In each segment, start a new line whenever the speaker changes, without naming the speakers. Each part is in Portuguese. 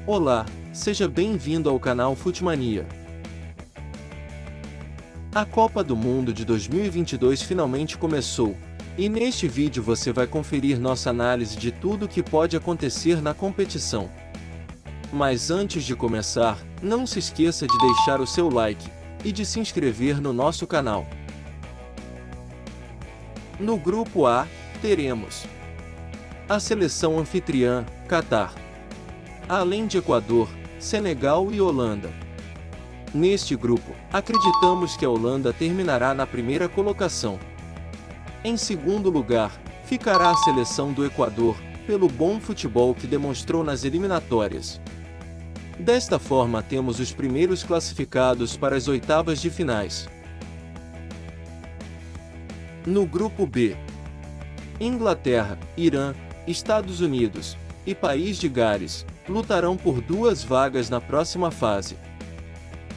Olá, seja bem-vindo ao canal Futmania. A Copa do Mundo de 2022 finalmente começou, e neste vídeo você vai conferir nossa análise de tudo o que pode acontecer na competição. Mas antes de começar, não se esqueça de deixar o seu like e de se inscrever no nosso canal. No grupo A, teremos a seleção anfitriã, Catar, além de Equador, Senegal e Holanda. Neste grupo, acreditamos que a Holanda terminará na primeira colocação. Em segundo lugar, ficará a seleção do Equador, pelo bom futebol que demonstrou nas eliminatórias. Desta forma temos os primeiros classificados para as oitavas de finais. No grupo B, Inglaterra, Irã, Estados Unidos e País de Gales lutarão por duas vagas na próxima fase.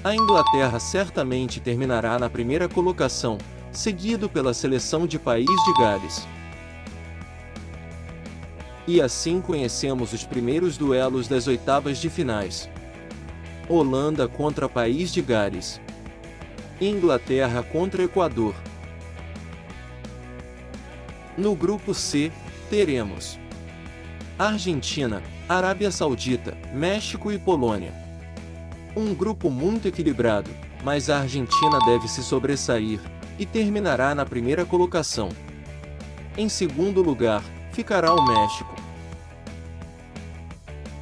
A Inglaterra certamente terminará na primeira colocação, seguido pela seleção de País de Gales. E assim conhecemos os primeiros duelos das oitavas de finais. Holanda contra País de Gales. Inglaterra contra Equador. No grupo C, teremos Argentina, Arábia Saudita, México e Polônia. Um grupo muito equilibrado, mas a Argentina deve se sobressair e terminará na primeira colocação. Em segundo lugar, ficará o México.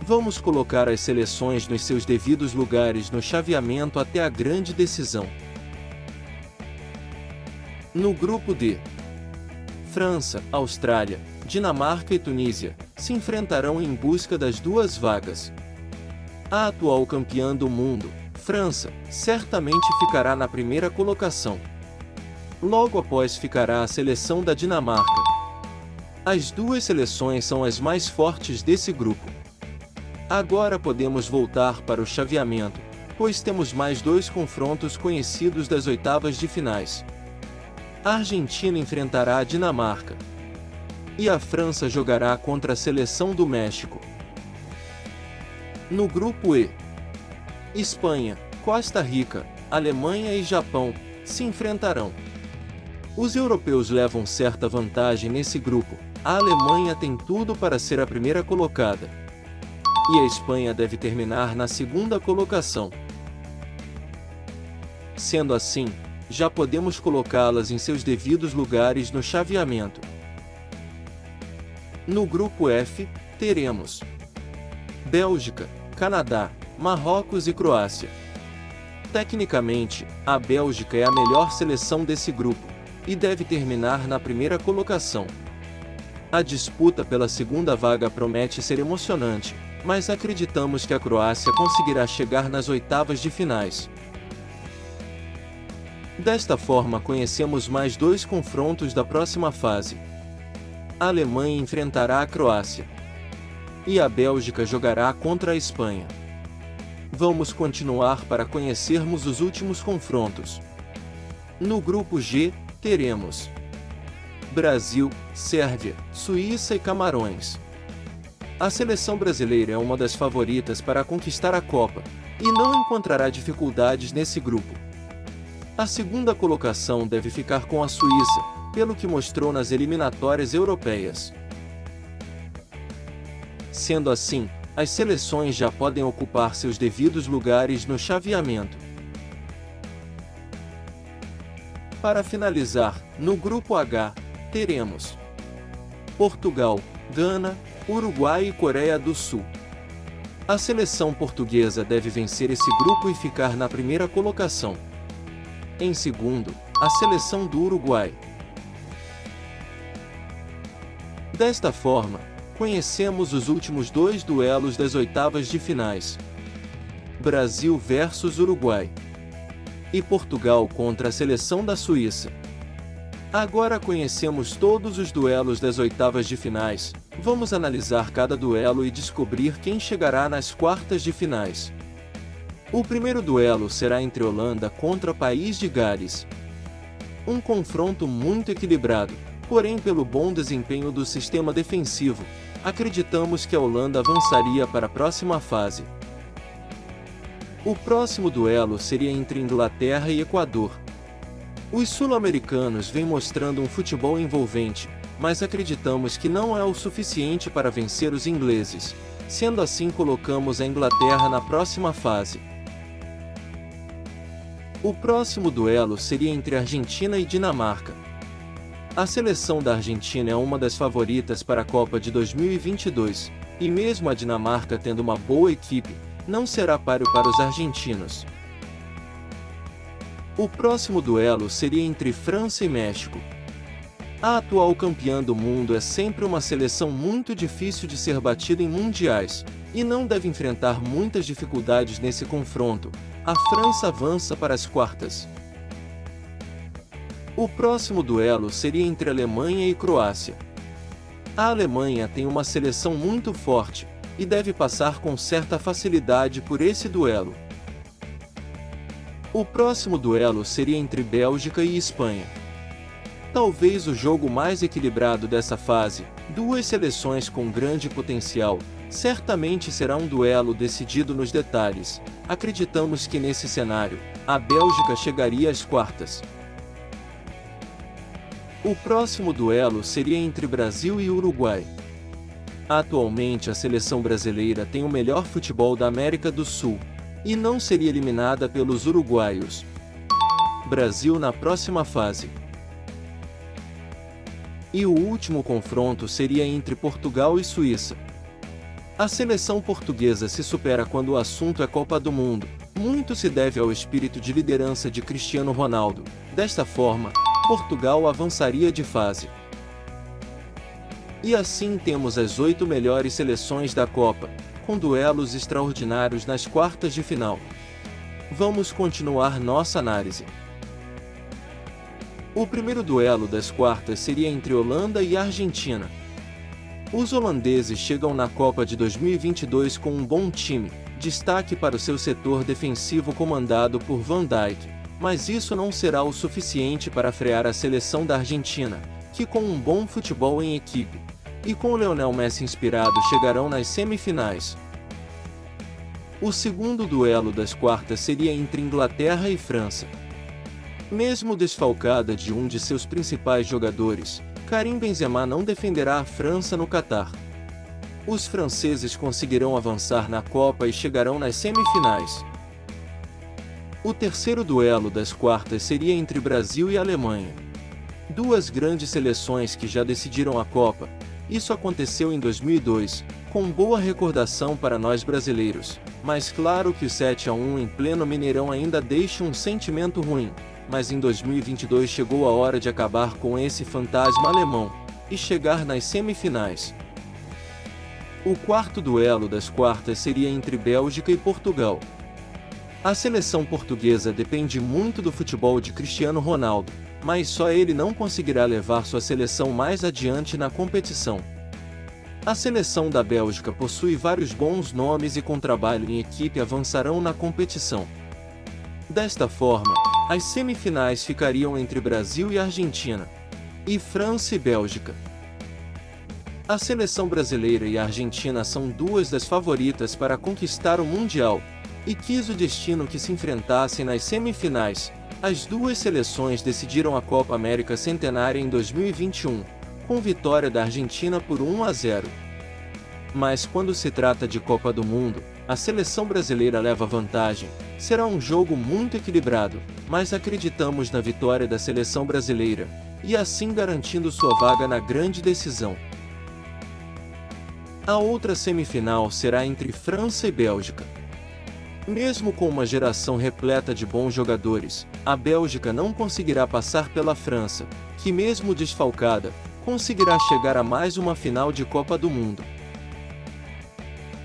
Vamos colocar as seleções nos seus devidos lugares no chaveamento até a grande decisão. No grupo D, França, Austrália, Dinamarca e Tunísia se enfrentarão em busca das duas vagas. A atual campeã do mundo, França, certamente ficará na primeira colocação. Logo após ficará a seleção da Dinamarca. As duas seleções são as mais fortes desse grupo. Agora podemos voltar para o chaveamento, pois temos mais dois confrontos conhecidos das oitavas de finais. A Argentina enfrentará a Dinamarca. E a França jogará contra a seleção do México. No grupo E, Espanha, Costa Rica, Alemanha e Japão se enfrentarão. Os europeus levam certa vantagem nesse grupo. A Alemanha tem tudo para ser a primeira colocada. E a Espanha deve terminar na segunda colocação. Sendo assim, já podemos colocá-las em seus devidos lugares no chaveamento. No grupo F, teremos Bélgica, Canadá, Marrocos e Croácia. Tecnicamente, a Bélgica é a melhor seleção desse grupo, e deve terminar na primeira colocação. A disputa pela segunda vaga promete ser emocionante, mas acreditamos que a Croácia conseguirá chegar nas oitavas de finais. Desta forma conhecemos mais dois confrontos da próxima fase. A Alemanha enfrentará a Croácia. E a Bélgica jogará contra a Espanha. Vamos continuar para conhecermos os últimos confrontos. No grupo G, teremos Brasil, Sérvia, Suíça e Camarões. A seleção brasileira é uma das favoritas para conquistar a Copa, e não encontrará dificuldades nesse grupo. A segunda colocação deve ficar com a Suíça, pelo que mostrou nas eliminatórias europeias. Sendo assim, as seleções já podem ocupar seus devidos lugares no chaveamento. Para finalizar, no grupo H, teremos Portugal, Gana, Uruguai e Coreia do Sul. A seleção portuguesa deve vencer esse grupo e ficar na primeira colocação. Em segundo, a seleção do Uruguai. Desta forma, conhecemos os últimos dois duelos das oitavas de finais. Brasil versus Uruguai. E Portugal contra a seleção da Suíça. Agora conhecemos todos os duelos das oitavas de finais, vamos analisar cada duelo e descobrir quem chegará nas quartas de finais. O primeiro duelo será entre Holanda contra País de Gales. Um confronto muito equilibrado, porém pelo bom desempenho do sistema defensivo, acreditamos que a Holanda avançaria para a próxima fase. O próximo duelo seria entre Inglaterra e Equador. Os sul-americanos vêm mostrando um futebol envolvente, mas acreditamos que não é o suficiente para vencer os ingleses. Sendo assim, colocamos a Inglaterra na próxima fase. O próximo duelo seria entre Argentina e Dinamarca. A seleção da Argentina é uma das favoritas para a Copa de 2022, e mesmo a Dinamarca tendo uma boa equipe, não será páreo para os argentinos. O próximo duelo seria entre França e México. A atual campeã do mundo é sempre uma seleção muito difícil de ser batida em mundiais, e não deve enfrentar muitas dificuldades nesse confronto. A França avança para as quartas. O próximo duelo seria entre Alemanha e Croácia. A Alemanha tem uma seleção muito forte, e deve passar com certa facilidade por esse duelo. O próximo duelo seria entre Bélgica e Espanha. Talvez o jogo mais equilibrado dessa fase, duas seleções com grande potencial, certamente será um duelo decidido nos detalhes. Acreditamos que nesse cenário, a Bélgica chegaria às quartas. O próximo duelo seria entre Brasil e Uruguai. Atualmente a seleção brasileira tem o melhor futebol da América do Sul, e não seria eliminada pelos uruguaios. Brasil na próxima fase. E o último confronto seria entre Portugal e Suíça. A seleção portuguesa se supera quando o assunto é Copa do Mundo. Muito se deve ao espírito de liderança de Cristiano Ronaldo. Desta forma, Portugal avançaria de fase. E assim temos as 8 melhores seleções da Copa, com duelos extraordinários nas quartas de final. Vamos continuar nossa análise. O primeiro duelo das quartas seria entre Holanda e Argentina. Os holandeses chegam na Copa de 2022 com um bom time, destaque para o seu setor defensivo comandado por Van Dijk, mas isso não será o suficiente para frear a seleção da Argentina, que com um bom futebol em equipe, e com o Lionel Messi inspirado chegarão nas semifinais. O segundo duelo das quartas seria entre Inglaterra e França. Mesmo desfalcada de um de seus principais jogadores, Karim Benzema não defenderá a França no Catar. Os franceses conseguirão avançar na Copa e chegarão nas semifinais. O terceiro duelo das quartas seria entre Brasil e Alemanha. Duas grandes seleções que já decidiram a Copa. Isso aconteceu em 2002, com boa recordação para nós brasileiros, mas claro que o 7-1 em pleno Mineirão ainda deixa um sentimento ruim, mas em 2022 chegou a hora de acabar com esse fantasma alemão, e chegar nas semifinais. O quarto duelo das quartas seria entre Bélgica e Portugal. A seleção portuguesa depende muito do futebol de Cristiano Ronaldo, mas só ele não conseguirá levar sua seleção mais adiante na competição. A seleção da Bélgica possui vários bons nomes e com trabalho em equipe avançarão na competição. Desta forma, as semifinais ficariam entre Brasil e Argentina, e França e Bélgica. A seleção brasileira e a Argentina são duas das favoritas para conquistar o Mundial, e quis o destino que se enfrentassem nas semifinais. As duas seleções decidiram a Copa América Centenária em 2021, com vitória da Argentina por 1-0. Mas quando se trata de Copa do Mundo, a seleção brasileira leva vantagem. Será um jogo muito equilibrado, mas acreditamos na vitória da seleção brasileira, e assim garantindo sua vaga na grande decisão. A outra semifinal será entre França e Bélgica. Mesmo com uma geração repleta de bons jogadores, a Bélgica não conseguirá passar pela França, que mesmo desfalcada, conseguirá chegar a mais uma final de Copa do Mundo.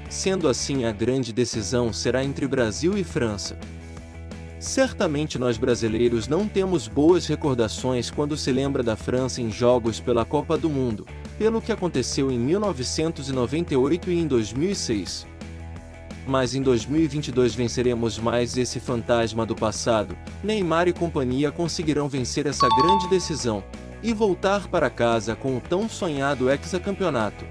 Sendo assim, a grande decisão será entre Brasil e França. Certamente nós brasileiros não temos boas recordações quando se lembra da França em jogos pela Copa do Mundo, pelo que aconteceu em 1998 e em 2006. Mas em 2022 venceremos mais esse fantasma do passado. Neymar e companhia conseguirão vencer essa grande decisão e voltar para casa com o tão sonhado hexacampeonato.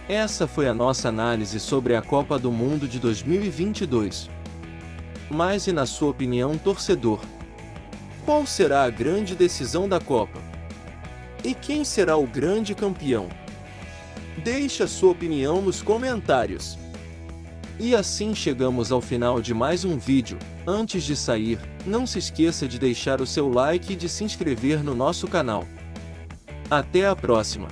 Essa foi a nossa análise sobre a Copa do Mundo de 2022. Mas e na sua opinião, torcedor? Qual será a grande decisão da Copa? E quem será o grande campeão? Deixe a sua opinião nos comentários. E assim chegamos ao final de mais um vídeo. Antes de sair, não se esqueça de deixar o seu like e de se inscrever no nosso canal. Até a próxima!